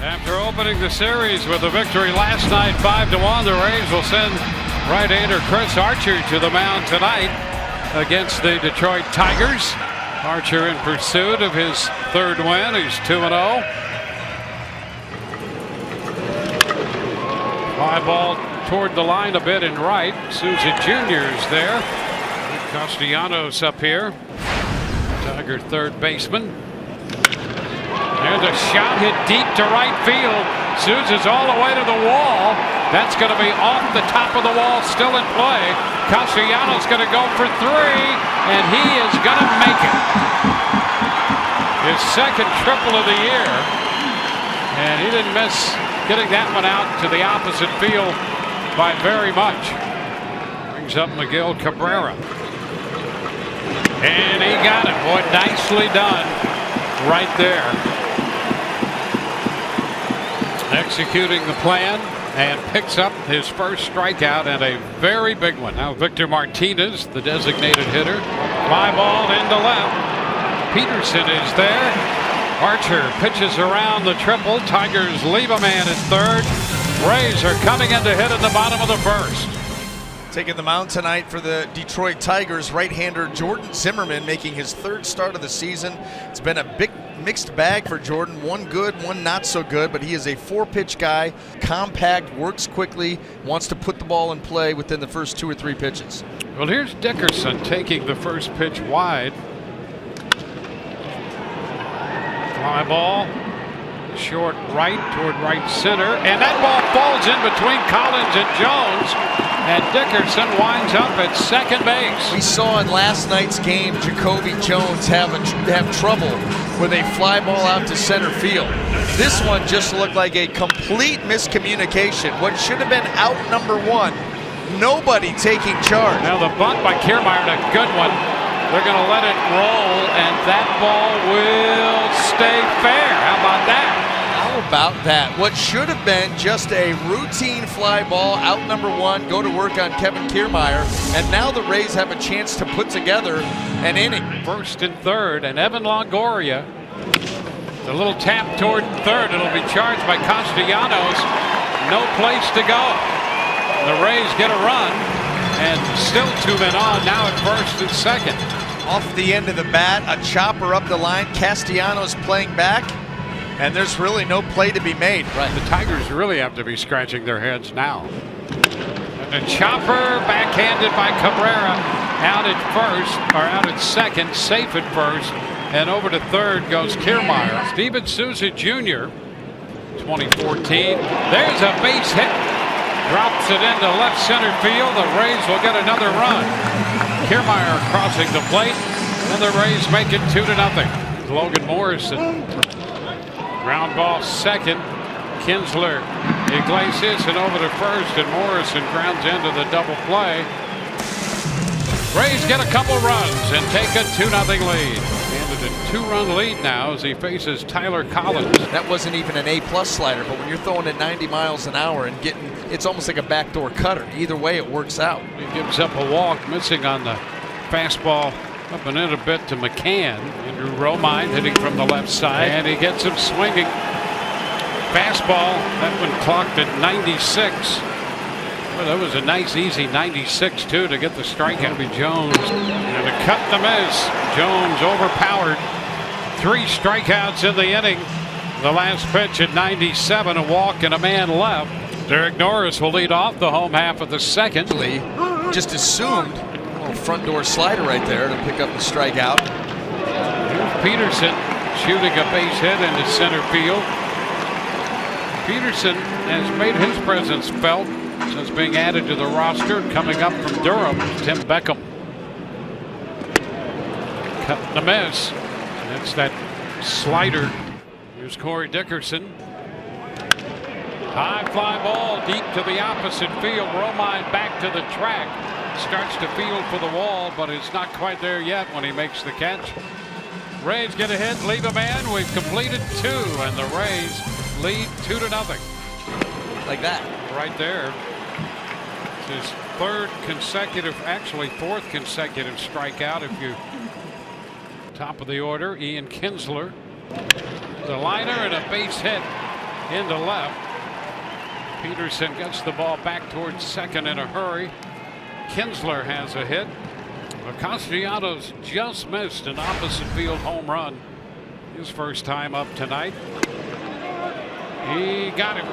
After opening the series with a victory last night, 5-1, the Rays will send right-hander Chris Archer to the mound tonight against the Detroit Tigers. Archer in pursuit of his third win. He's 2-0. Fly ball toward the line a bit in right. Souza Jr.'s there. Castellanos up here. Tiger third baseman. There's a shot hit deep to right field. Souza's all the way to the wall. That's going to be off the top of the wall, still in play. Castellanos going to go for three, and he is going to make it. His second triple of the year. And he didn't miss getting that one out to the opposite field by very much. Brings up Miguel Cabrera. And he got it. Boy, nicely done right there. Executing the plan and picks up his first strikeout and a very big one. Now Victor Martinez, the designated hitter. Fly ball into left. Peterson is there. Archer pitches around the triple. Tigers leave a man at third. Rays are coming in to hit in the bottom of the first. Taking the mound tonight for the Detroit Tigers, right-hander Jordan Zimmermann making his third start of the season. It's been a big mixed bag for Jordan. One good, one not so good, but he is a four-pitch guy, compact, works quickly, wants to put the ball in play within the first 2 or 3 pitches. Well, here's Dickerson taking the first pitch wide. Fly ball, short right toward right center, and that ball falls in between Collins and Jones. And Dickerson winds up at second base. We saw in last night's game Jacoby Jones have trouble with a fly ball out to center field. This one just looked like a complete miscommunication. What should have been out number one, nobody taking charge. Now the bunt by Kiermaier, a good one. They're going to let it roll, and that ball will stay fair. How about that? About that. What should have been just a routine fly ball out number one, go to work on Kevin Kiermaier, and now the Rays have a chance to put together an inning. First and third, and Evan Longoria. The little tap toward third. It'll be charged by Castellanos. No place to go. The Rays get a run, and still 2 men on, now at first and second. Off the end of the bat, a chopper up the line. Castellanos playing back. And there's really no play to be made. Right. The Tigers really have to be scratching their heads now. And a chopper backhanded by Cabrera. Out at first, or out at second, safe at first. And over to third goes Kiermaier. Steven Souza Jr., 2014. There's a base hit. Drops it into left center field. The Rays will get another run. Kiermaier crossing the plate. And the Rays make it 2-0. Logan Morrison. Ground ball second. Kinsler, Iglesias, and over to first, and Morrison grounds into the double play. Rays get a couple runs and take a 2-0 lead. And a 2-run lead now as he faces Tyler Collins. That wasn't even an A+ slider, but when you're throwing at 90 miles an hour and getting, it's almost like a backdoor cutter. Either way, it works out. He gives up a walk, missing on the fastball. Up and in a bit to McCann. Andrew Romine hitting from the left side. And he gets him swinging. Fastball. That one clocked at 96. Well, that was a nice, easy 96, too, to get the strikeout. It'll be Jones. And a cut and a miss. Jones overpowered. 3 strikeouts in the inning. The last pitch at 97. A walk and a man left. Derek Norris will lead off the home half of the second. Just assumed. Front door slider right there to pick up the strikeout. Here's Peterson shooting a base hit into center field. Peterson has made his presence felt since being added to the roster. Coming up from Durham, Tim Beckham. Cut and a miss. That's that slider. Here's Corey Dickerson. High fly ball deep to the opposite field. Romine back to the track. Starts to field for the wall, but it's not quite there yet when he makes the catch. Rays get a hit, leave a man. We've completed 2, and the Rays lead 2-0. Like that. Right there. It's his third consecutive, actually fourth consecutive strikeout. If you top of the order, Ian Kinsler. The liner and a base hit. into left. Peterson gets the ball back towards second in a hurry. Kinsler has a hit. Castellanos just missed an opposite field home run. His first time up tonight. He got him.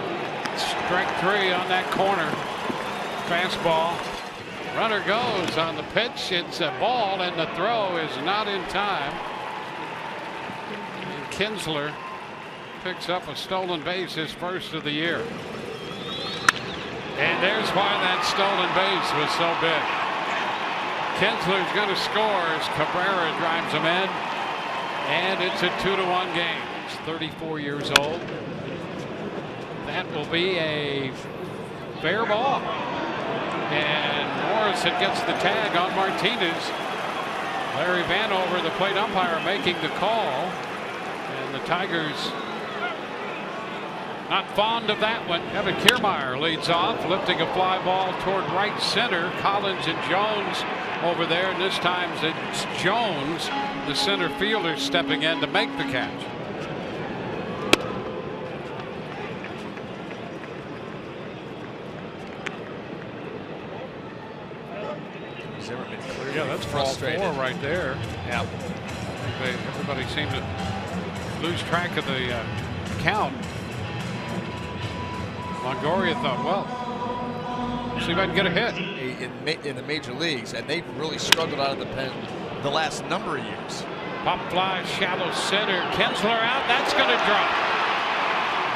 Strike 3 on that corner. Fastball. Runner goes on the pitch. It's a ball, and the throw is not in time. And Kinsler picks up a stolen base, his first of the year. And there's why that stolen base was so big. Kinsler's going to score as Cabrera drives him in. And it's a 2-1 game. He's 34 years old. That will be a fair ball. And Morrison gets the tag on Martinez. Larry Vanover, the plate umpire, making the call. And the Tigers not fond of that one. Kevin Kiermaier leads off, lifting a fly ball toward right center. Collins and Jones over there, and this time it's Jones, the center fielder, stepping in to make the catch. Zimmerman clearly Yeah, that's frustrated. ball 4 right there. Yeah. Everybody seemed to lose track of the count. Longoria thought, well, see if I can get a hit. In the major leagues, and they've really struggled out of the pen the last number of years. Pop fly, shallow center. Kinsler out. That's going to drop.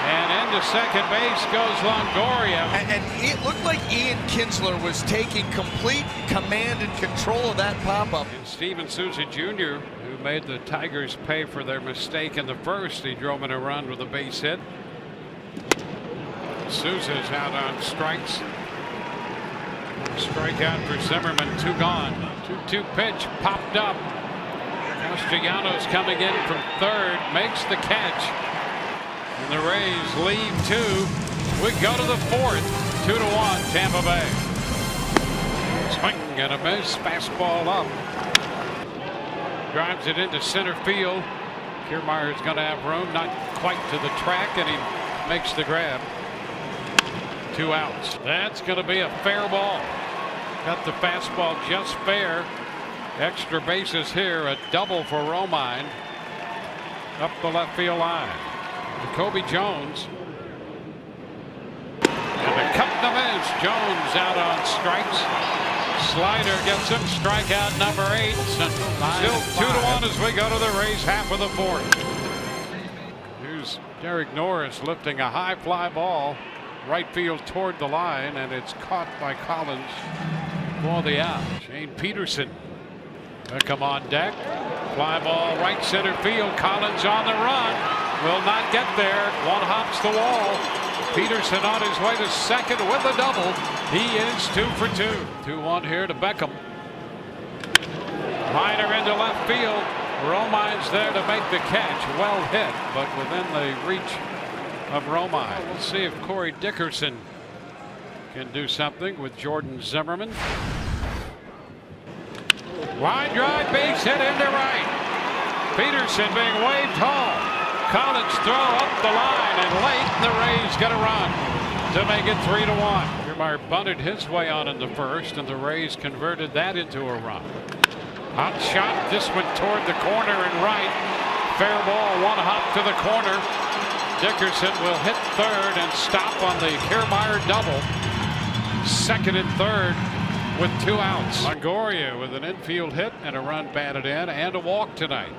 And into second base goes Longoria. And it looked like Ian Kinsler was taking complete command and control of that pop-up. And Steven Souza Jr., who made the Tigers pay for their mistake in the first, he drove in a run with a base hit. Souza's out on strikes. Strikeout for Zimmerman, 2 gone. 2-2 pitch popped up. Castellanos coming in from third, makes the catch. And the Rays lead 2. We go to the 4th. 2-1 Tampa Bay. Swing and a miss. Fastball up. Drives it into center field. Kiermaier's going to have room, not quite to the track, and he makes the grab. 2 outs. That's going to be a fair ball. Got the fastball just fair. Extra bases here. A double for Romine. Up the left field line. Jacoby Jones. And the cut and the miss. Jones out on strikes. Slider gets him. Strikeout number 8. Still 2-1 as we go to the Rays half of the 4th. Here's Derek Norris lifting a high fly ball. Right field toward the line, and it's caught by Collins for the out. Shane Peterson come on deck. Fly ball right center field. Collins on the run. Will not get there. One hops the wall. Peterson on his way to second with a double. He is 2 for 2. 2-1 here to Beckham. Minor into left field. Romine's there to make the catch. Well hit, but within the reach of Romine. We'll see if Corey Dickerson can do something with Jordan Zimmerman. Line drive, base hit into right. Peterson being waved home. Collins throw up the line, and late the Rays get a run to make it 3-1. Kiermaier bunted his way on in the first, and the Rays converted that into a run. Hot shot. This one toward the corner and right. Fair ball. One hop to the corner. Dickerson will hit third and stop on the Kiermaier double. Second and third with 2 outs. Longoria with an infield hit and a run batted in and a walk tonight.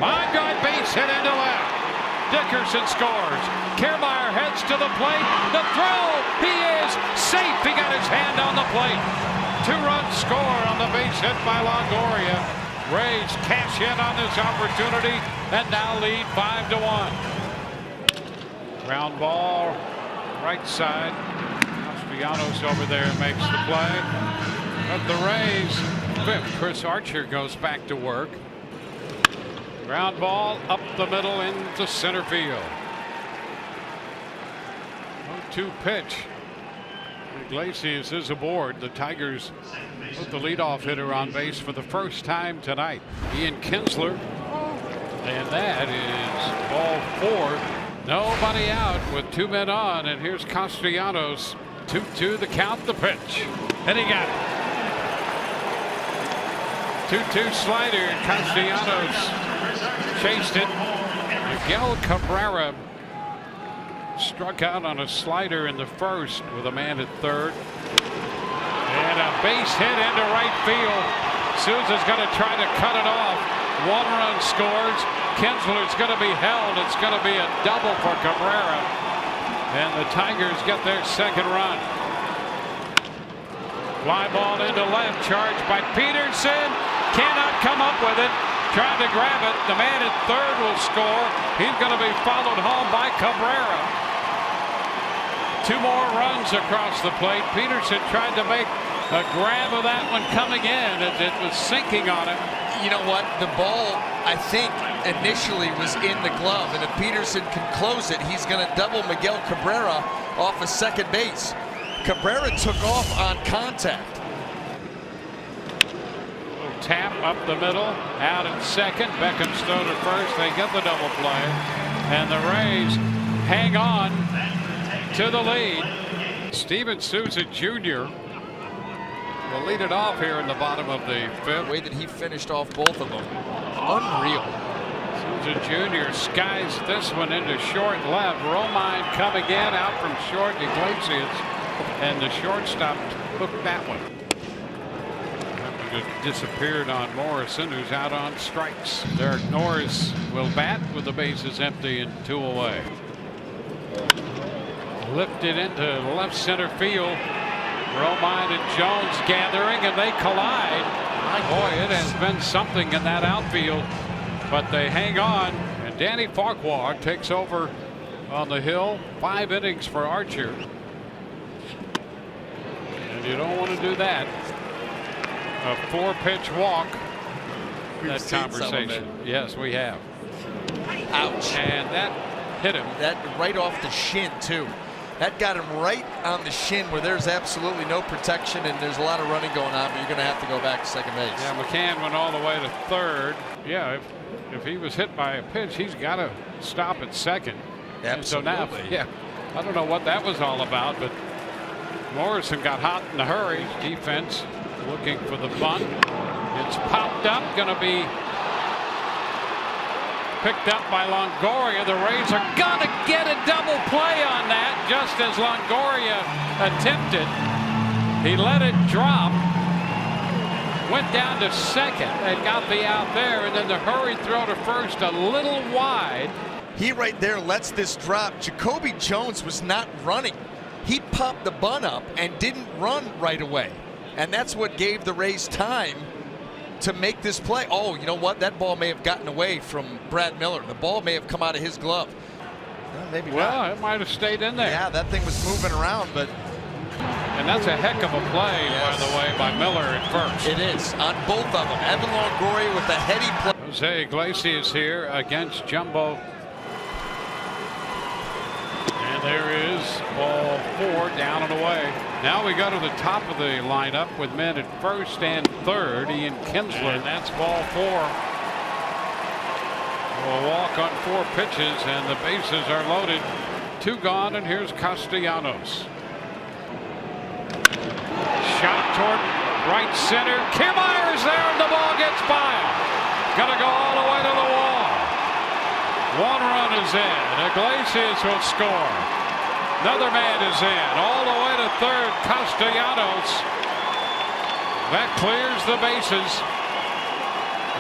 Line drive, base hit into left. Dickerson scores. Kiermaier heads to the plate. The throw. He is safe. He got his hand on the plate. 2-run score on the base hit by Longoria. Rays cash in on this opportunity and now lead 5-1. Ground ball, right side. Castellanos over there makes the play. But the Rays, 5th. Chris Archer goes back to work. Ground ball up the middle into center field. 0-2 pitch. Iglesias is aboard. The Tigers put the leadoff hitter on base for the first time tonight. Ian Kinsler. And that is ball 4. Nobody out with 2 men on, and here's Castellanos. 2-2 the count, the pitch. And he got it. 2-2 slider. Castellanos chased it. Miguel Cabrera struck out on a slider in the first with a man at third. And a base hit into right field. Souza's going to try to cut it off. 1 run scores. Kinsler's going to be held. It's going to be a double for Cabrera. And the Tigers get their second run. Fly ball into left. Charged by Peterson. Cannot come up with it. Trying to grab it. The man at third will score. He's going to be followed home by Cabrera. 2 more runs across the plate. Peterson tried to make a grab of that one coming in as it was sinking on him. You know what? The ball, I think, initially was in the glove, and if Peterson can close it, he's going to double Miguel Cabrera off of second base. Cabrera took off on contact. Tap up the middle, out at second. Beckhamstone at first. They get the double play, and the Rays hang on to the lead. Steven Souza Jr. will lead it off here in the bottom of the fifth. The way that he finished off both of them, unreal. Souza Jr. skies this one into short left. Romine coming in, out from short. Iglesias, and the shortstop hooked that one. It disappeared on Morrison, who's out on strikes. Derek Norris will bat with the bases empty and 2 away. Lifted into left center field. Romine and Jones gathering, and they collide. Boy, it has been something in that outfield, but they hang on, and Danny Farquhar takes over on the hill. 5 innings for Archer, and you don't want to do that. A 4-pitch walk. That conversation. Yes, we have. Ouch. And that hit him. That right off the shin, too. That got him right on the shin where there's absolutely no protection and there's a lot of running going on, but you're going to have to go back to second base. Yeah, McCann went all the way to third. Yeah, if he was hit by a pitch, he's got to stop at second. Absolutely. So now, yeah, I don't know what that was all about, but Morrison got hot in a hurry. Defense looking for the bunt. It's popped up, going to be picked up by Longoria. The Rays are going to get a double play on that, just as Longoria attempted. He let it drop, went down to second and got the out there, and then the hurried throw to first a little wide. He right there lets this drop. Jacoby Jones was not running. He popped the bunt up and didn't run right away. And that's what gave the Rays time to make this play. Oh, you know what? That ball may have gotten away from Brad Miller. The ball may have come out of his glove. Well, maybe not. It might have stayed in there. Yeah, that thing was moving around, but. And that's a heck of a play, by the way, by Miller at first. It is, on both of them. Evan Longoria with the heady play. Jose Iglesias here against Jumbo. And there is ball 4, down and away. Now we go to the top of the lineup with men at first and third. Ian Kinsler, and that's ball 4. A walk on 4 pitches, and the bases are loaded. 2 gone, and here's Castellanos. Shot toward right center. Kiermaier's there, and the ball gets by him. Gonna go all the way to the wall. 1 run is in. Iglesias will score. Another man is in. All the way to third. Castellanos. That clears the bases.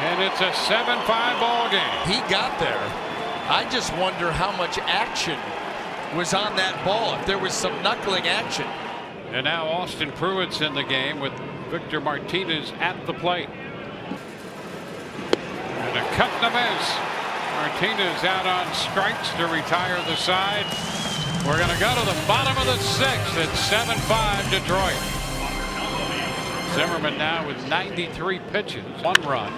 And it's a 7-5 ball game. He got there. I just wonder how much action was on that ball. If there was some knuckling action. And now Austin Pruitt's in the game with Victor Martinez at the plate. And a cut and a miss. Martinez out on strikes to retire the side. We're going to go to the bottom of the 6th at 7-5 Detroit. Zimmerman now with 93 pitches, 1 run.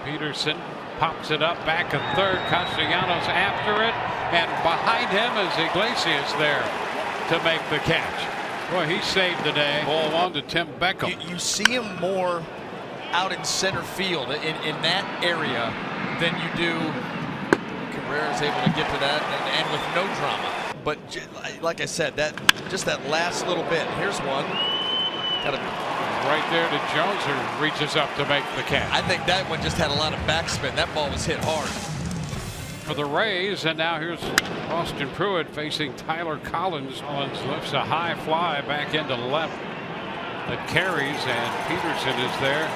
Peterson pops it up back at third. Castellanos after it, and behind him is Iglesias there to make the catch. Boy, he saved the day. Ball 1 to Tim Beckham. You see him more out in center field in that area than you do Cabrera is able to get to that and with no drama. But like I said, just that last little bit. Here's one. Got right there to Jones, who reaches up to make the catch. I think that one just had a lot of backspin. That ball was hit hard. For the Rays, and now here's Austin Pruitt facing Tyler Collins. Collins lifts a high fly back into left that carries, and Peterson is there.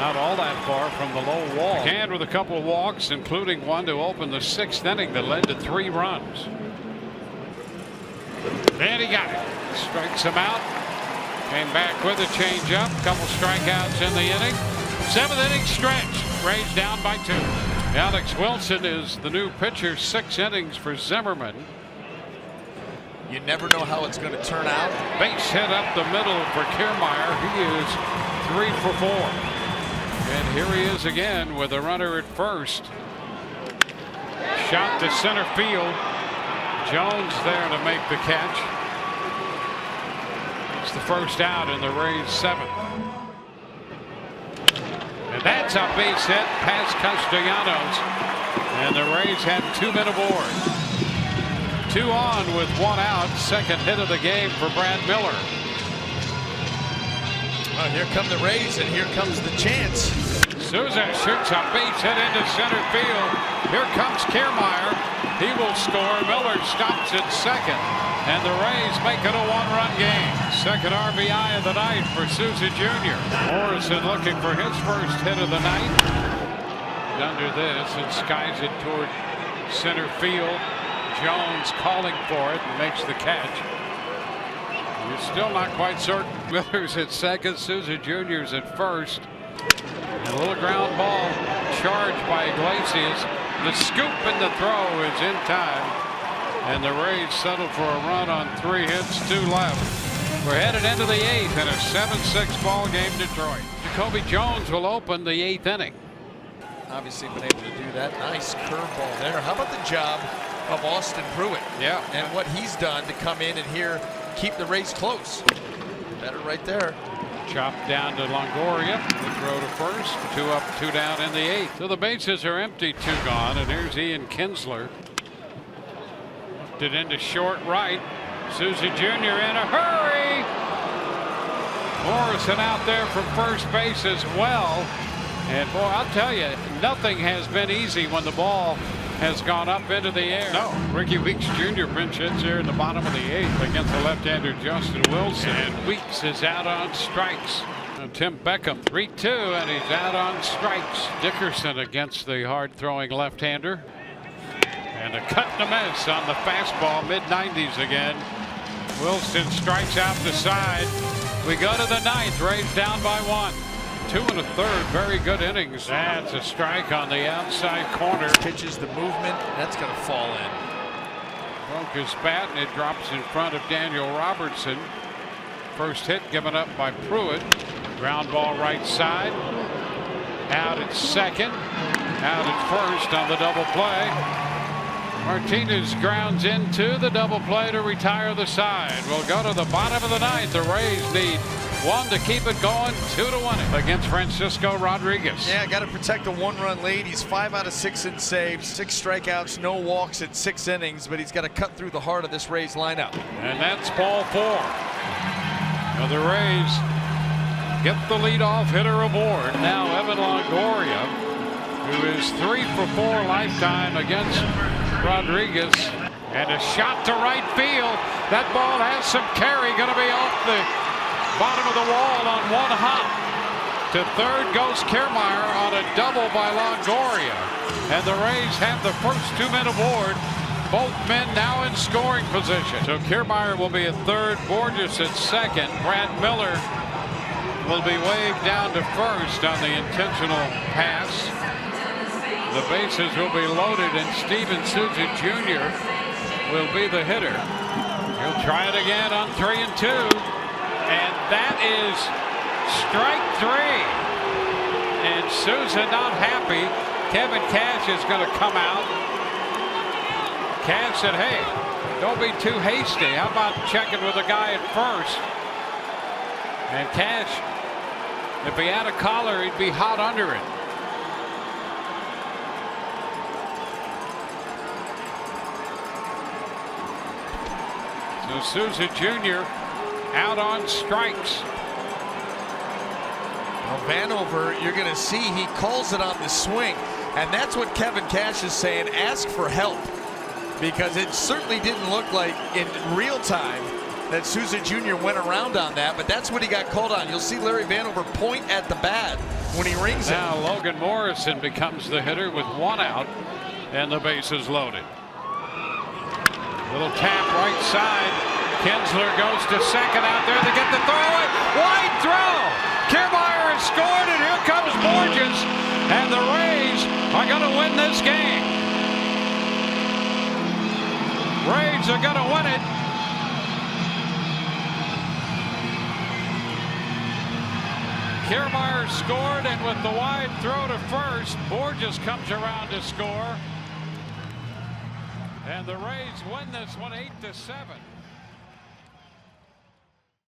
Not all that far from the low wall. And with a couple of walks, including one to open the 6th inning that led to 3 runs. And he got it. Strikes him out. Came back with a changeup. Couple strikeouts in the inning. 7th inning stretch. Rays down by 2. Alex Wilson is the new pitcher. 6 innings for Zimmerman. You never know how it's going to turn out. Base hit up the middle for Kiermaier. He is 3 for 4. And here he is again with a runner at first. Shot to center field. Jones there to make the catch. It's the first out in the Rays' 7th. And that's a base hit past Castellanos. And the Rays have 2 men aboard. 2 on with 1 out. 2nd hit of the game for Brad Miller. Well, here come the Rays, and here comes the chance. Souza shoots a base hit into center field. Here comes Kiermaier. He will score. Miller stops at 2nd. And the Rays make it a 1-run game. 2nd RBI of the night for Souza Jr. Morrison looking for his first hit of the night. Under this and skies it toward center field. Jones calling for it and makes the catch. You're still not quite certain. Miller's at 2nd. Souza Jr.'s at 1st. And a little ground ball charged by Iglesias. The scoop and the throw is in time. And the Rays settle for a run on 3 hits, 2 left. We're headed into the 8th in a 7-6 ball game, Detroit. Jacoby Jones will open the 8th inning. Obviously been able to do that. Nice curveball there. How about the job of Austin Pruitt? Yeah. And what he's done to come in and here keep the Rays close. Better right there. Chopped down to Longoria. The throw to first. 2 up, 2 down in the 8th. So the bases are empty, 2 gone. And here's Ian Kinsler. Hooked it into short right. Souza Jr. in a hurry. Morrison out there from first base as well. And boy, I'll tell you, nothing has been easy when the ball has gone up into the air. No, Ricky Weeks Jr. pinch hits here in the bottom of the 8th against the left-hander Justin Wilson. And Weeks is out on strikes. And Tim Beckham 3-2, and he's out on strikes. Dickerson against the hard-throwing left-hander. And a cut and a miss on the fastball, mid-90s again. Wilson strikes out the side. We go to the 9th. Rays down by 1. 2 1/3, very good innings. That's a strike on the outside corner. Pitches the movement. That's going to fall in. Broke his bat, and it drops in front of Daniel Robertson. First hit given up by Pruitt. Ground ball right side. Out at 2nd. Out at 1st on the double play. Martinez grounds into the double play to retire the side. We'll go to the bottom of the 9th. The Rays need 1 to keep it going, 2 to win it against Francisco Rodriguez. Yeah, got to protect the 1-run lead. He's 5 out of 6 in saves, 6 strikeouts, no walks at 6 innings, but he's got to cut through the heart of this Rays lineup. And that's ball 4. Now the Rays get the leadoff hitter aboard. Now Evan Longoria, who is 3 for 4 lifetime against Rodriguez. And a shot to right field. That ball has some carry, going to be off the bottom of the wall on 1 hop. To 3rd goes Kiermaier on a double by Longoria. And the Rays have the first 2 men aboard. Both men now in scoring position. So Kiermaier will be at 3rd, Borges at 2nd. Brad Miller will be waved down to 1st on the intentional pass. The bases will be loaded, and Steven Souza Jr. will be the hitter. He'll try it again on 3 and 2. And that is strike 3. And Souza not happy. Kevin Cash is going to come out. Cash said, hey, don't be too hasty. How about checking with the guy at 1st? And Cash, if he had a collar, he'd be hot under it. Souza Jr. out on strikes. Well, Vanover, you're going to see he calls it on the swing. And that's what Kevin Cash is saying. Ask for help. Because it certainly didn't look like in real time that Souza Jr. went around on that. But that's what he got called on. You'll see Larry Vanover point at the bat when he rings it. Now Logan Morrison becomes the hitter with 1 out. And the bases loaded. Little tap right side. Kinsler goes to second out there. They get the throw. Wide throw. Kiermaier has scored, and here comes Borges. And the Rays are going to win this game. Rays are going to win it. Kiermaier scored, and with the wide throw to first, Borges comes around to score. And the Rays win this one 8-7.